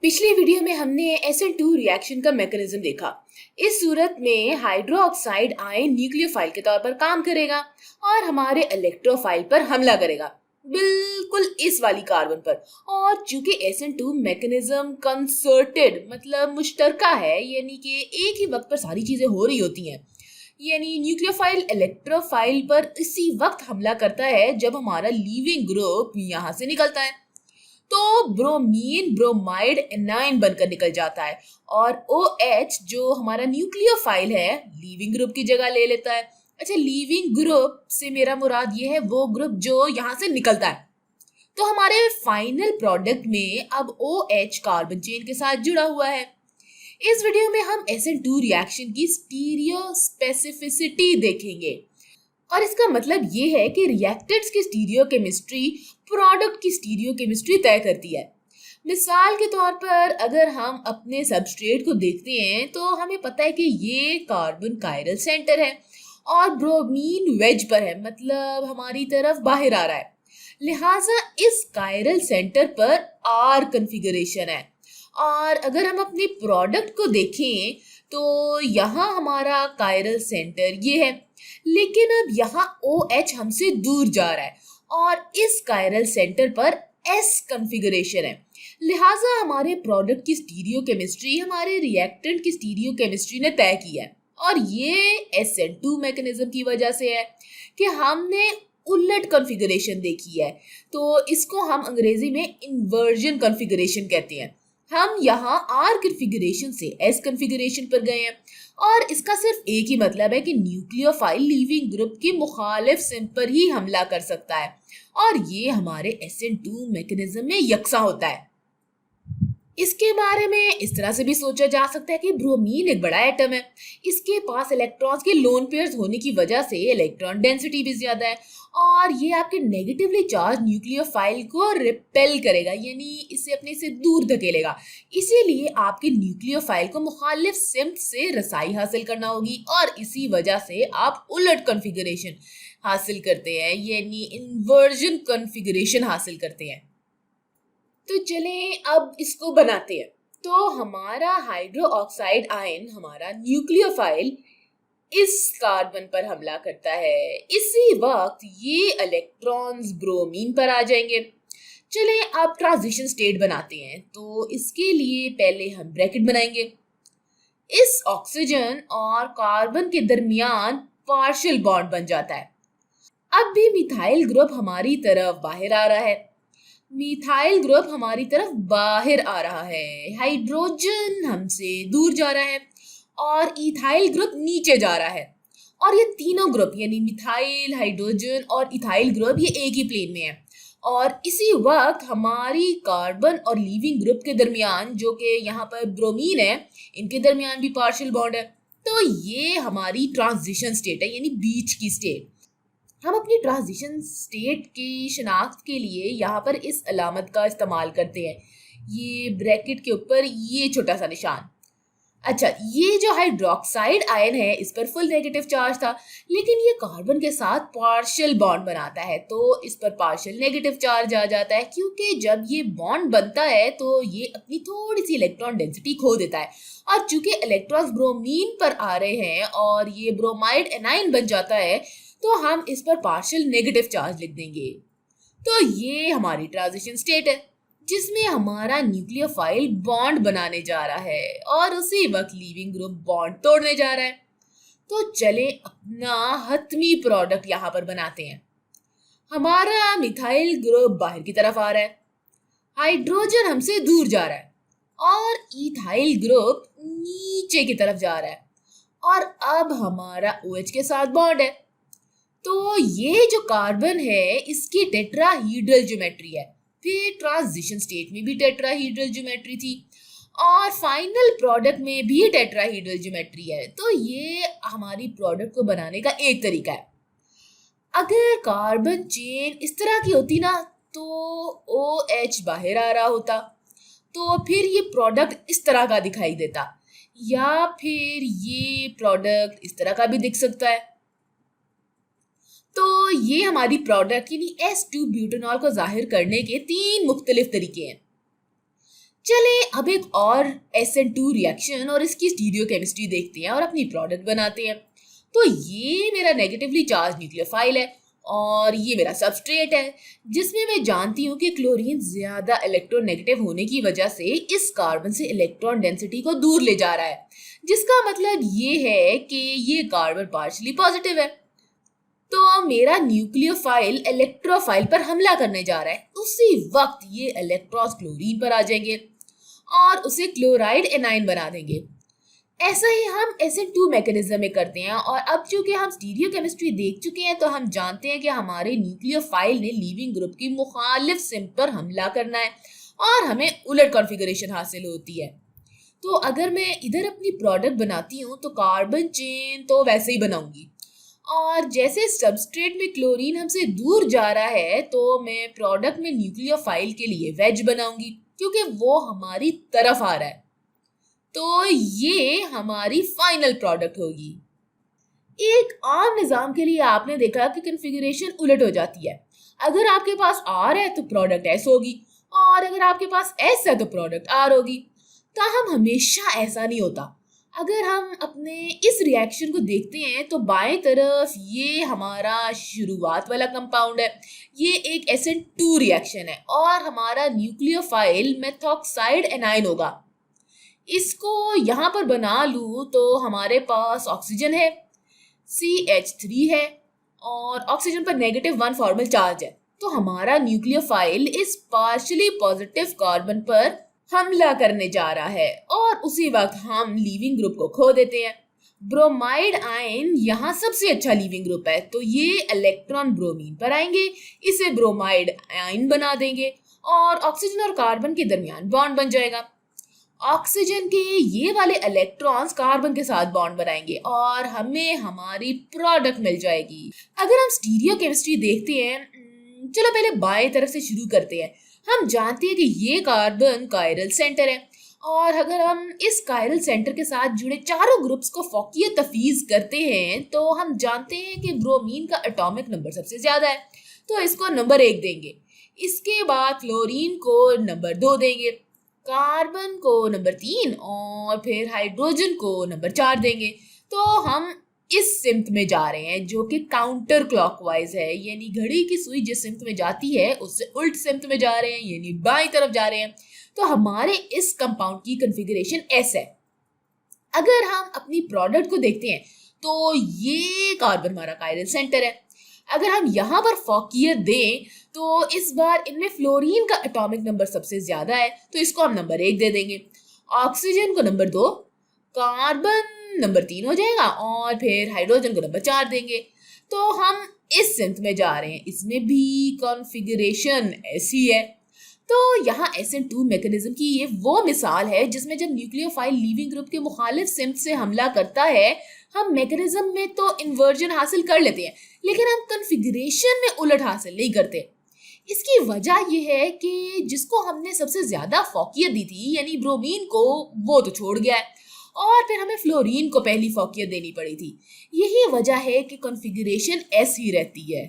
पिछली वीडियो में हमने SN2 रिएक्शन का मैकेनिज्म देखा। इस सूरत में हाइड्रोक्साइड आयन न्यूक्लियोफाइल के तौर पर काम करेगा और हमारे इलेक्ट्रोफाइल पर हमला करेगा, बिल्कुल इस वाली कार्बन पर। और चूंकि SN2 मैकेनिज्म कंसर्टेड मतलब मुश्तरका है, यानी कि एक ही वक्त पर सारी चीजें हो रही होती हैं, यानी न्यूक्लियोफाइल इलेक्ट्रोफाइल पर इसी वक्त हमला करता है जब हमारा लीविंग ग्रुप यहाँ से निकलता है, तो ब्रोमीन ब्रोमाइड एनाइन बनकर निकल जाता है और OH जो हमारा न्यूक्लियोफाइल है लीविंग ग्रुप की जगह ले लेता है। अच्छा, लीविंग ग्रुप से मेरा मुराद ये है वो ग्रुप जो यहाँ से निकलता है। तो हमारे फाइनल प्रोडक्ट में अब OH कार्बन चेन के साथ जुड़ा हुआ है। इस वीडियो में हम SN2 रिएक्शन की स्टीरियो स्पेसिफिसिटी देखेंगे और इसका मतलब ये है कि रिएक्टेंट्स की स्टीरियो केमिस्ट्री प्रोडक्ट की स्टीरियो केमिस्ट्री तय करती है। मिसाल के तौर पर अगर हम अपने सबस्ट्रेट को देखते हैं तो हमें पता है कि ये कार्बन कायरल सेंटर है और ब्रोमीन वेज पर है, मतलब हमारी तरफ बाहर आ रहा है। लिहाजा इस कायरल सेंटर पर R कन्फिगरेशन है। और अगर हम अपने प्रोडक्ट को देखें तो यहाँ हमारा कायरल सेंटर ये है, लेकिन अब यहाँ OH हमसे दूर जा रहा है और इस कायरल सेंटर पर S कन्फिगरेशन है। लिहाजा हमारे प्रोडक्ट की स्टीरियो केमिस्ट्री हमारे रिएक्टेंट की स्टीरियो केमिस्ट्री ने तय की है और ये SN2 मैकेनिज्म की वजह से है कि हमने उलट कॉन्फ़िगरेशन देखी है। तो इसको हम अंग्रेजी में इन्वर्जन कॉन्फ़िगरेशन कहते हैं। हम यहाँ R कॉन्फ़िगरेशन से S कॉन्फ़िगरेशन पर गए हैं और इसका सिर्फ एक ही मतलब है कि न्यूक्लियोफाइल लीविंग ग्रुप की मुखालिफ सिम पर ही हमला कर सकता है और ये हमारे SN2 मैकेनिज्म में यकसा होता है। इसके बारे में इस तरह से भी सोचा जा सकता है कि ब्रोमीन एक बड़ा एटम है, इसके पास इलेक्ट्रॉन्स के लोन पेयर्स होने की वजह से इलेक्ट्रॉन डेंसिटी भी ज्यादा है और ये आपके नेगेटिवली चार्ज न्यूक्लियोफाइल को रिपेल करेगा, यानी इसे अपने से दूर धकेलेगा। इसीलिए आपके न्यूक्लियोफाइल को मुखालिफ सिम्त से रसाई हासिल करना होगी और इसी वजह से आप उलट कॉन्फ़िगरेशन हासिल करते हैं, यानी इन्वर्जन कॉन्फ़िगरेशन हासिल करते हैं। तो चलें अब इसको बनाते हैं। तो हमारा हाइड्रो ऑक्साइड आयन, हमारा न्यूक्लियोफाइल इस कार्बन पर हमला करता है। इसी वक्त ये इलेक्ट्रॉन्स ब्रोमीन पर आ जाएंगे। चलें अब ट्रांजिशन स्टेट बनाते हैं। तो इसके लिए पहले हम ब्रैकेट बनाएंगे। इस ऑक्सीजन और कार्बन के दरमियान पार्शियल बॉन्ड बन जाता है। अब भी मिथाइल ग्रुप हमारी तरफ बाहर आ रहा है, मिथाइल ग्रुप हमारी तरफ बाहर आ रहा है, हाइड्रोजन हमसे दूर जा रहा है और इथाइल ग्रुप नीचे जा रहा है। और ये तीनों ग्रुप यानी मिथाइल, हाइड्रोजन और इथाइल ग्रुप ये एक ही प्लेन में है और इसी वक्त हमारी कार्बन और लीविंग ग्रुप के दरमियान, जो कि यहाँ पर ब्रोमीन है, इनके दरमियान भी पार्शियल बॉन्ड है। तो ये हमारी ट्रांजिशन स्टेट है, यानी बीच की स्टेट। हम अपनी ट्रांजिशन स्टेट की शनाख्त के लिए यहाँ पर इस अलामत का इस्तेमाल करते हैं, ये ब्रैकेट के ऊपर ये छोटा सा निशान। अच्छा, ये जो हाइड्रोक्साइड आयन है इस पर फुल नेगेटिव चार्ज था, लेकिन ये कार्बन के साथ पार्शियल बॉन्ड बनाता है तो इस पर पार्शियल नेगेटिव चार्ज आ जाता है, क्योंकि जब ये बॉन्ड बनता है तो ये अपनी थोड़ी सी इलेक्ट्रॉन डेंसिटी खो देता है और चूंकि इलेक्ट्रॉन्स ब्रोमीन पर आ रहे हैं और ये ब्रोमाइड एनाइन बन जाता है तो हम इस पर पार्शियल नेगेटिव चार्ज लिख देंगे। तो ये हमारी ट्रांजिशन स्टेट है जिसमें हमारा न्यूक्लियोफाइल बॉन्ड बनाने जा रहा है और उसी वक्त लीविंग ग्रुप बॉन्ड तोड़ने जा रहा है। तो चले अपना हतमी प्रोडक्ट यहाँ पर बनाते हैं। हमारा मिथाइल ग्रुप बाहर की तरफ आ रहा है, हाइड्रोजन हमसे दूर जा रहा है और इथाइल ग्रुप नीचे की तरफ जा रहा है और अब हमारा OH के साथ बॉन्ड है। तो ये जो कार्बन है इसकी टेट्राहीड्रल ज्योमेट्री है, फिर ट्रांजिशन स्टेट में भी टेट्राहीड्रल ज्योमेट्री थी और फाइनल प्रोडक्ट में भी टेट्राहीड्रल ज्योमेट्री है। तो ये हमारी प्रोडक्ट को बनाने का एक तरीका है। अगर कार्बन चेन इस तरह की होती ना तो OH बाहर आ रहा होता, तो फिर ये प्रोडक्ट इस तरह का दिखाई देता, या फिर ये प्रोडक्ट इस तरह का भी दिख सकता है। तो ये हमारी प्रोडक्ट यानी S2 ब्यूटेनॉल को जाहिर करने के 3 मुख्तलिफ तरीके हैं। चले अब एक और SN2 रिएक्शन और इसकी स्टीरियोकेमिस्ट्री देखते हैं और अपनी प्रोडक्ट बनाते हैं। तो ये मेरा नेगेटिवली चार्ज न्यूक्लियोफाइल है और ये मेरा सबस्ट्रेट है, जिसमें मैं जानती हूँ कि क्लोरीन ज्यादा इलेक्ट्रोनेगेटिव होने की वजह से इस कार्बन से इलेक्ट्रॉन डेंसिटी को दूर ले जा रहा है, जिसका मतलब ये है कि ये कार्बन पार्शियली पॉजिटिव है। तो मेरा न्यूक्लियोफाइल इलेक्ट्रोफाइल पर हमला करने जा रहा है। उसी वक्त ये इलेक्ट्रॉन्स क्लोरीन पर आ जाएंगे और उसे क्लोराइड एनाइन बना देंगे। ऐसा ही हम SN2 मैकेनिज्म में करते हैं और अब चूंकि हम स्टीरियोकेमिस्ट्री देख चुके हैं तो हम जानते हैं कि हमारे न्यूक्लियोफाइल ने लीविंग ग्रुप की मुखालिफ सिम्प पर हमला करना है और हमें उलट कॉन्फ़िगरेशन हासिल होती है। तो अगर मैं इधर अपनी प्रोडक्ट बनाती हूँ तो कार्बन चेन तो वैसे ही बनाऊंगी, और जैसे सबस्ट्रेट में क्लोरीन हमसे दूर जा रहा है तो मैं प्रोडक्ट में न्यूक्लियोफाइल के लिए वेज बनाऊंगी क्योंकि वो हमारी तरफ आ रहा है। तो ये हमारी फाइनल प्रोडक्ट होगी। एक आम निजाम के लिए आपने देखा कि कॉन्फ़िगरेशन उलट हो जाती है। अगर आपके पास R है तो प्रोडक्ट S होगी और अगर आपके पास S है तो प्रोडक्ट R होगी। ताहम हमेशा ऐसा नहीं होता। अगर हम अपने इस रिएक्शन को देखते हैं तो बाएं तरफ ये हमारा शुरुआत वाला कंपाउंड है, ये एक SN2 रिएक्शन है और हमारा न्यूक्लियोफाइल मेथॉक्साइड एनाइन होगा। इसको यहाँ पर बना लूँ तो हमारे पास ऑक्सीजन है, CH3 है और ऑक्सीजन पर -1 फॉर्मल चार्ज है। तो हमारा न्यूक्लियोफाइल इस पार्शियली पॉजिटिव कार्बन पर हमला करने जा रहा है और उसी वक्त हम लीविंग ग्रुप को खो देते हैं। ब्रोमाइड आयन यहाँ सबसे अच्छा लीविंग ग्रुप है, तो ये इलेक्ट्रॉन ब्रोमीन पर आएंगे, इसे ब्रोमाइड आयन बना देंगे और ऑक्सीजन और कार्बन के दरमियान बॉन्ड बन जाएगा। ऑक्सीजन के ये वाले इलेक्ट्रॉन्स कार्बन के साथ बॉन्ड बनाएंगे और हमें हमारी प्रोडक्ट मिल जाएगी। अगर हम स्टीरियोकेमिस्ट्री देखते हैं, चलो पहले बाएं तरफ से शुरू करते हैं। हम जानते हैं कि ये कार्बन कायरल सेंटर है और अगर हम इस कायरल सेंटर के साथ जुड़े चारों ग्रुप्स को फौकियत तफवीज करते हैं तो हम जानते हैं कि ब्रोमीन का एटॉमिक नंबर सबसे ज्यादा है, तो इसको नंबर 1 देंगे। इसके बाद फ्लोरीन को नंबर 2 देंगे, कार्बन को नंबर 3 और फिर हाइड्रोजन को नंबर 4 देंगे। तो हम इस सिम्त में जा रहे हैं जो कि काउंटर क्लॉकवाइज है, यानी घड़ी की सुई जिस सिम्त में जाती है उससे उल्ट सिम्त में जा रहे हैं, यानी बाईं तरफ जा रहे हैं। तो हमारे इस कंपाउंड की कॉन्फ़िगरेशन S है। अगर हम अपनी प्रोडक्ट को देखते हैं तो ये कार्बन हमारा कायरल सेंटर है। अगर हम यहाँ पर फौकियत दें तो इस बार इनमें फ्लोरीन का एटॉमिक नंबर सबसे ज्यादा है, तो इसको हम नंबर 1 दे देंगे। ऑक्सीजन को नंबर 2, कार्बन नंबर 3 हो जाएगा और फिर हाइड्रोजन को नंबर 4 देंगे। तो हम इस सिंथ में जा रहे हैं, इसमें भी कॉन्फ़िगरेशन ऐसी है। तो यहाँ SN2 मैकेनिज्म की ये वो मिसाल है जिसमें जब न्यूक्लियोफाइल लीविंग ग्रुप के मुखालिफ सिम्थ से हमला करता है, हम मैकेनिज्म में तो इन्वर्जन हासिल कर लेते हैं लेकिन हम कॉन्फ़िगरेशन में उलट हासिल नहीं करते। इसकी वजह यह है कि जिसको हमने सबसे ज्यादा फौकियत दी थी यानी ब्रोमीन को, वो तो छोड़ गया है और फिर हमें फ्लोरीन को पहली फौकियत देनी पड़ी थी। यही वजह है कि कॉन्फ़िगरेशन S ही रहती है।